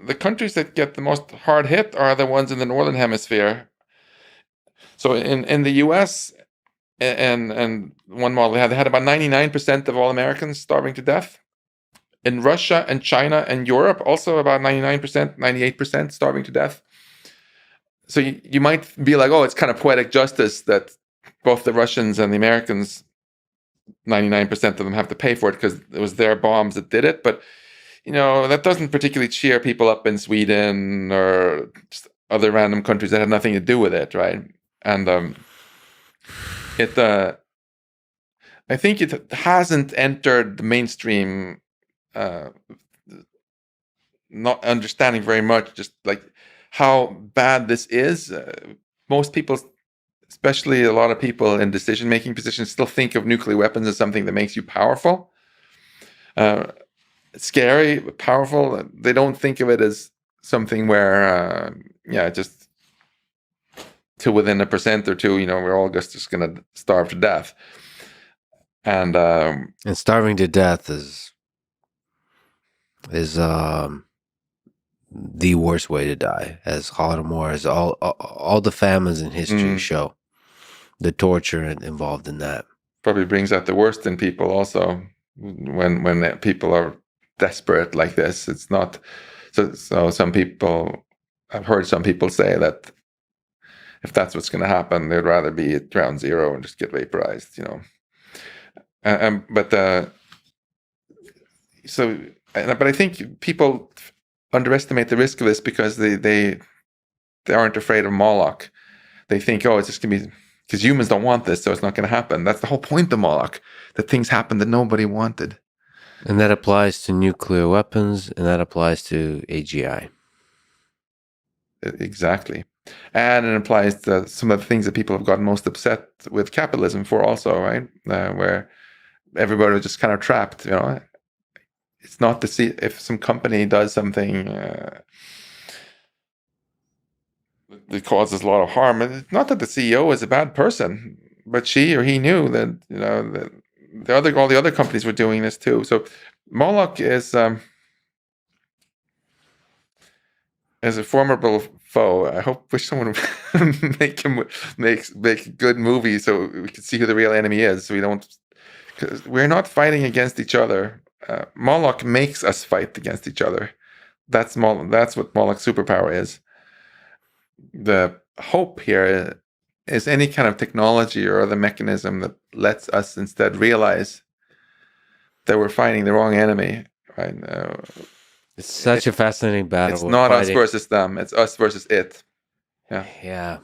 the countries that get the most hard hit are the ones in the northern hemisphere. So in the U.S. and one model they had about 99% of all Americans starving to death. In Russia and China and Europe, also about 99%, 98% starving to death. So you might be like, oh, it's kind of poetic justice that both the Russians and the Americans, 99% of them have to pay for it because it was their bombs that did it. But, that doesn't particularly cheer people up in Sweden or just other random countries that have nothing to do with it, right? And I think it hasn't entered the mainstream, not understanding very much, just like how bad this is. Most people, especially a lot of people in decision-making positions, still think of nuclear weapons as something that makes you powerful. Scary, but powerful. They don't think of it as something where, just to within 1% or 2%, we're all just going to starve to death. And starving to death is the worst way to die, as Holodomor, as all the famines in history show. The torture involved in that probably brings out the worst in people also when people are desperate like this. It's not so some people, I've heard some people say that if that's what's going to happen, they'd rather be at ground zero and just get vaporized, but I think people underestimate the risk of this because they aren't afraid of Moloch. They think, oh, it's just going to be, because humans don't want this, so it's not going to happen. That's the whole point of Moloch, that things happen that nobody wanted. And that applies to nuclear weapons, and that applies to AGI. Exactly. And it applies to some of the things that people have gotten most upset with capitalism for also, right? Where everybody was just kind of trapped, It's not to see if some company does something that causes a lot of harm. It's not that the CEO is a bad person, but she or he knew that that all the other companies were doing this too. So Moloch is a formidable foe. I wish someone would make a good movie so we can see who the real enemy is. So because we're not fighting against each other. Moloch makes us fight against each other. That's what Moloch's superpower is. The hope here is any kind of technology or other mechanism that lets us instead realize that we're fighting the wrong enemy. Right? It's such a fascinating battle. It's not us versus them. It's us versus it. Yeah.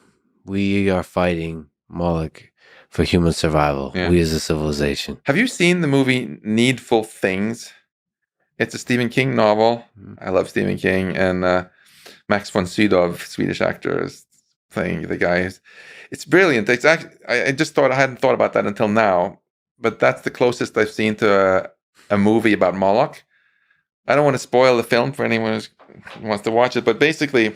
We are fighting Moloch for human survival. Yeah. We as a civilization. Have you seen the movie Needful Things? It's a Stephen King novel. I love Stephen King, and Max von Sydow, Swedish actor, is playing the guy. It's brilliant. It's actually, I just thought I hadn't thought about that until now, but that's the closest I've seen to a movie about Moloch. I don't want to spoil the film for anyone who wants to watch it, but basically,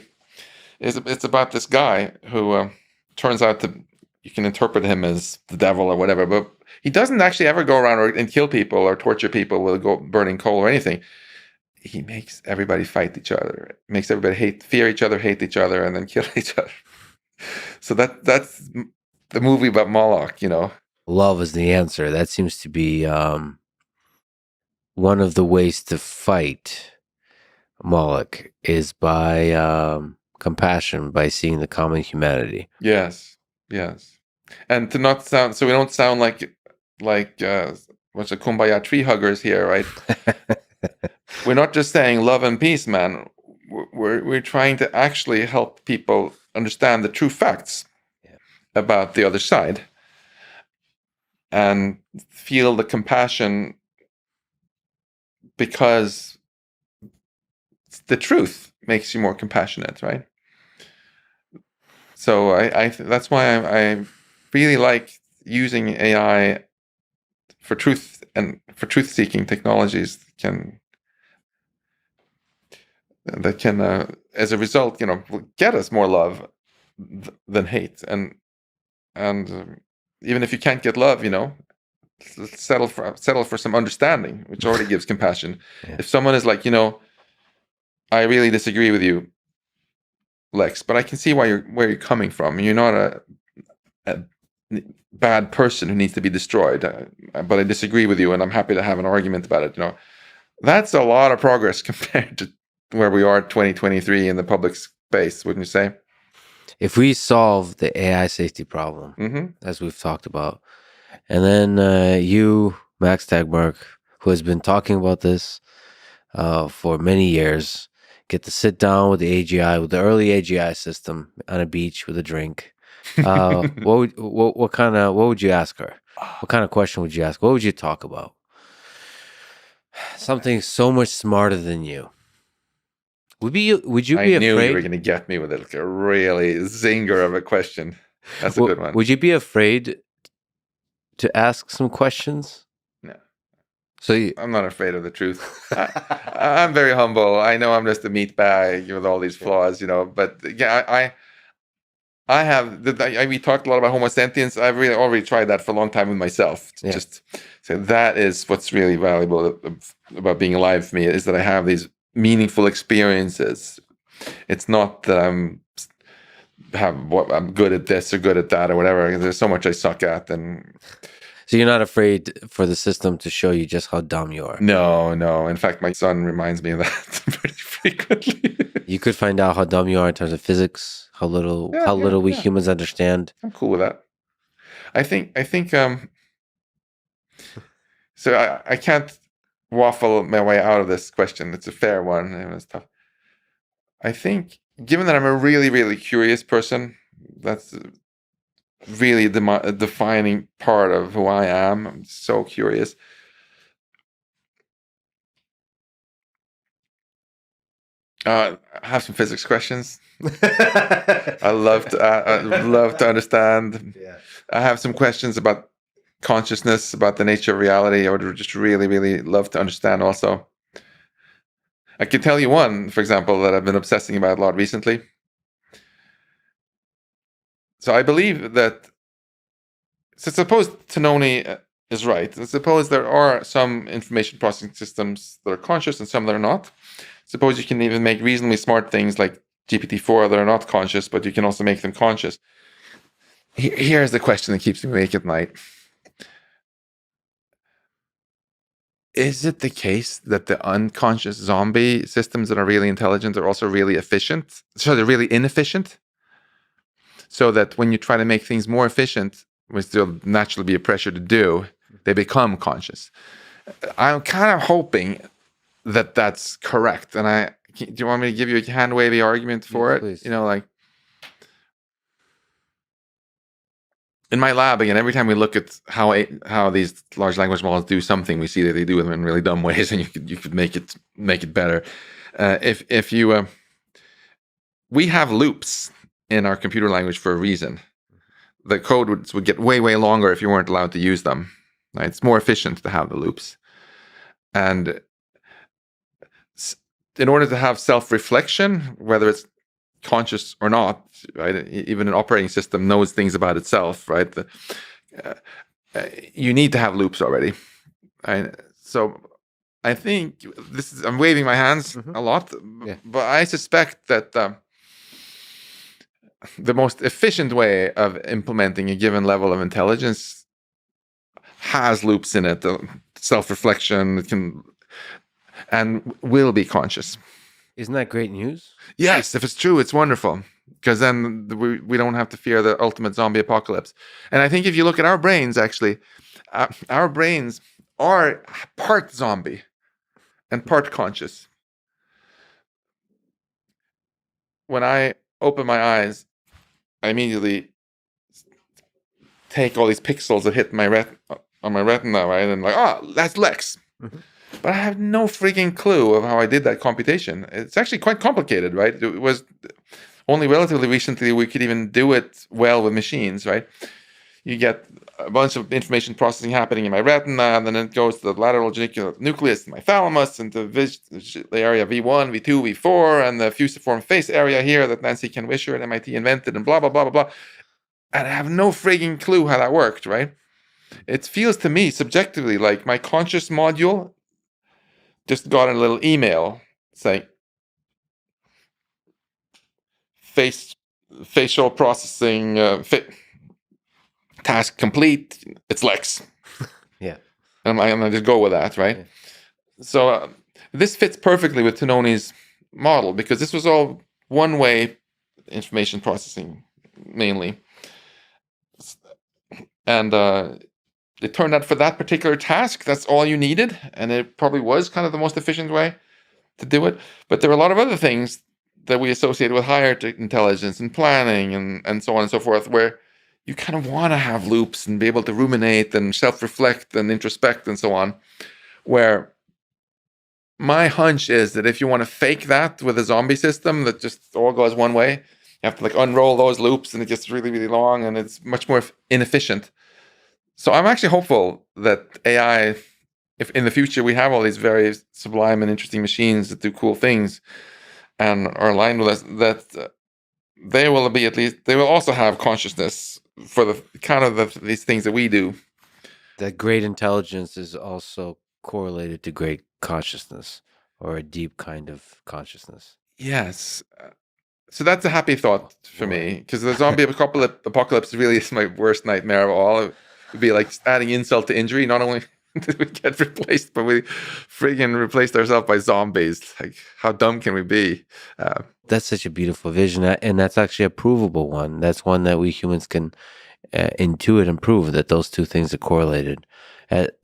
it's about this guy who turns out to, you can interpret him as the devil or whatever, but he doesn't actually ever go around and kill people or torture people with burning coal or anything. He makes everybody fight each other, makes everybody fear each other, hate each other, and then kill each other. So that's the movie about Moloch, Love is the answer. That seems to be one of the ways to fight Moloch is by compassion, by seeing the common humanity. Yes. And to not sound, so we don't sound like what's a kumbaya tree huggers here, right? We're not just saying love and peace, man. We're trying to actually help people understand the true facts about the other side and feel the compassion, because the truth makes you more compassionate, right? So I that's why I really like using AI for truth and for truth-seeking technologies that can as a result, get us more love than hate, and even if you can't get love, settle for some understanding, which already gives compassion. Yeah. If someone is like, I really disagree with you, Lex, but I can see where you're coming from. You're not a bad person who needs to be destroyed, but I disagree with you, and I'm happy to have an argument about it. That's a lot of progress compared to where we are 2023 in the public space, wouldn't you say? If we solve the AI safety problem, as we've talked about, and then you, Max Tegmark, who has been talking about this for many years, get to sit down with the AGI, with the early AGI system on a beach with a drink. What would you ask her? What kind of question would you ask? What would you talk about? Something so much smarter than you. Would you be I knew afraid? You were going to get me with it, like a really zinger of a question. That's a good one. Would you be afraid to ask some questions? No. So I'm not afraid of the truth. I'm very humble. I know I'm just a meat bag with all these flaws, But yeah, I have. We talked a lot about Homo sentience. I've really already tried that for a long time with myself. Yeah. Just so that is what's really valuable about being alive for me, is that I have these meaningful experiences. It's not that I'm good at this or good at that or whatever. There's so much I suck at, and so you're not afraid for the system to show you just how dumb you are. No. In fact, my son reminds me of that pretty frequently. You could find out how dumb you are in terms of physics, how little we humans understand. I'm cool with that. I think so I can't waffle my way out of this question. It's a fair one, and it's tough. I think, given that I'm a really, really curious person, that's really a defining part of who I am. I'm so curious. I have some physics questions. I love to understand. Yeah. I have some questions about consciousness, about the nature of reality. I would just really, really love to understand also. I can tell you one, for example, that I've been obsessing about a lot recently. So I believe that, so suppose Tononi is right. Suppose there are some information processing systems that are conscious and some that are not. Suppose you can even make reasonably smart things like GPT-4 that are not conscious, but you can also make them conscious. Here's the question that keeps me awake at night. Is it the case that the unconscious zombie systems that are really intelligent are also really efficient? So they're really inefficient? So that when you try to make things more efficient, which there'll naturally be a pressure to do, they become conscious. I'm kind of hoping that that's correct. And do you want me to give you a hand-wavy argument for it? Please. In my lab, again, every time we look at how these large language models do something, we see that they do them in really dumb ways, and you could make it better. We have loops in our computer language for a reason. The code would get way, way longer if you weren't allowed to use them. Right? It's more efficient to have the loops, and in order to have self-reflection, whether it's conscious or not, right? Even an operating system knows things about itself, right? You need to have loops already. So I think I'm waving my hands a lot, but I suspect that the most efficient way of implementing a given level of intelligence has loops in it. Self-reflection, it can and will be conscious. Isn't that great news? Yes, if it's true, it's wonderful, because then we don't have to fear the ultimate zombie apocalypse. And I think if you look at our brains, actually, our brains are part zombie and part conscious. When I open my eyes, I immediately take all these pixels that hit on my retina, right? And that's Lex. Mm-hmm. But I have no freaking clue of how I did that computation. It's actually quite complicated, right? It was only relatively recently we could even do it well with machines, right? You get a bunch of information processing happening in my retina, and then it goes to the lateral genicular nucleus in my thalamus, into the area V1, V2, V4, and the fusiform face area here that Nancy Ken Wisher at MIT invented, and blah, blah, blah, blah, blah. And I have no freaking clue how that worked, right? It feels to me subjectively like my conscious module just got a little email saying, facial processing, task complete, it's Lex. Yeah. And I'm going to just go with that, right? Yeah. So this fits perfectly with Tononi's model, because this was all one-way information processing, mainly. And it turned out for that particular task, that's all you needed. And it probably was kind of the most efficient way to do it. But there were a lot of other things that we associate with higher intelligence and planning and so on and so forth, where you kind of want to have loops and be able to ruminate and self-reflect and introspect and so on. Where my hunch is that if you want to fake that with a zombie system that just all goes one way, you have to like unroll those loops and it gets really, really long and it's much more inefficient. So I'm actually hopeful that AI, if in the future we have all these very sublime and interesting machines that do cool things and are aligned with us, that they will be they will also have consciousness for the kind of these things that we do. That great intelligence is also correlated to great consciousness, or a deep kind of consciousness. Yes. So that's a happy thought for me, because the zombie apocalypse really is my worst nightmare of all. It would be like adding insult to injury. Not only did we get replaced, but we friggin' replaced ourselves by zombies. Like, how dumb can we be? That's such a beautiful vision, and that's actually a provable one. That's one that we humans can intuit and prove, that those two things are correlated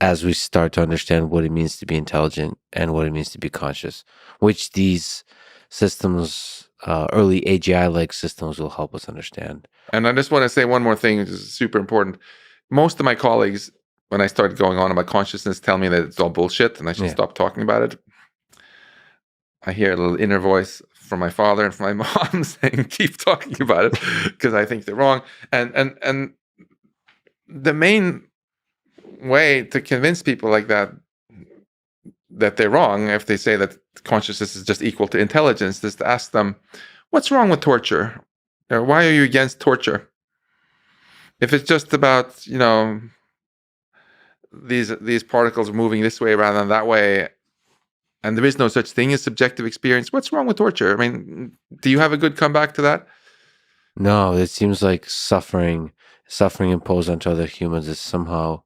as we start to understand what it means to be intelligent and what it means to be conscious, which these systems, early AGI-like systems, will help us understand. And I just want to say one more thing, which is super important. Most of my colleagues, when I started going on about consciousness, tell me that it's all bullshit and I should stop talking about it. I hear a little inner voice from my father and from my mom saying, keep talking about it, because I think they're wrong. And the main way to convince people like that they're wrong, if they say that consciousness is just equal to intelligence, is to ask them, what's wrong with torture? Or why are you against torture? If it's just about, these particles moving this way rather than that way, and there is no such thing as subjective experience, what's wrong with torture? I mean, do you have a good comeback to that? No, it seems like suffering imposed onto other humans is somehow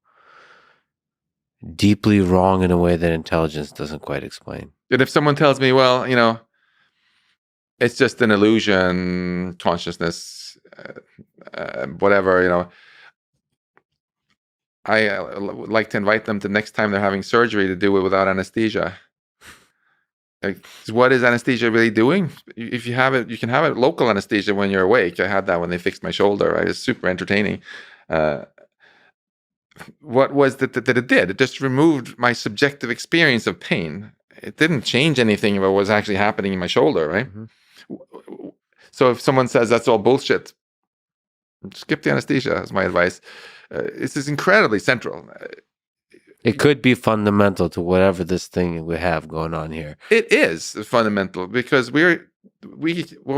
deeply wrong in a way that intelligence doesn't quite explain. And if someone tells me, well, it's just an illusion, consciousness, whatever, I would like to invite them to next time they're having surgery to do it without anesthesia. Like, what is anesthesia really doing? If you have it, you can have it local anesthesia when you're awake. I had that when they fixed my shoulder. Right? It's super entertaining. What was that it did? It just removed my subjective experience of pain. It didn't change anything about what was actually happening in my shoulder, right? Mm-hmm. So if someone says that's all bullshit, skip the anesthesia, is my advice. This is incredibly central. It could be fundamental to whatever this thing we have going on here. It is fundamental, because what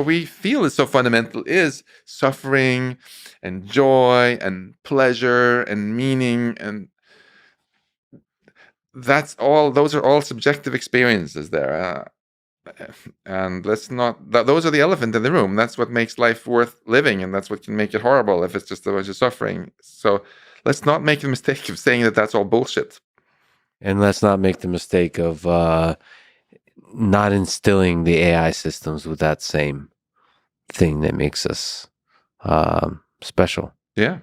we feel is so fundamental is suffering and joy and pleasure and meaning, and those are all subjective experiences there. And let's not, those are the elephant in the room. That's what makes life worth living, and that's what can make it horrible if it's just a bunch of suffering. So let's not make the mistake of saying that that's all bullshit. And let's not make the mistake of not instilling the AI systems with that same thing that makes us special. Yeah.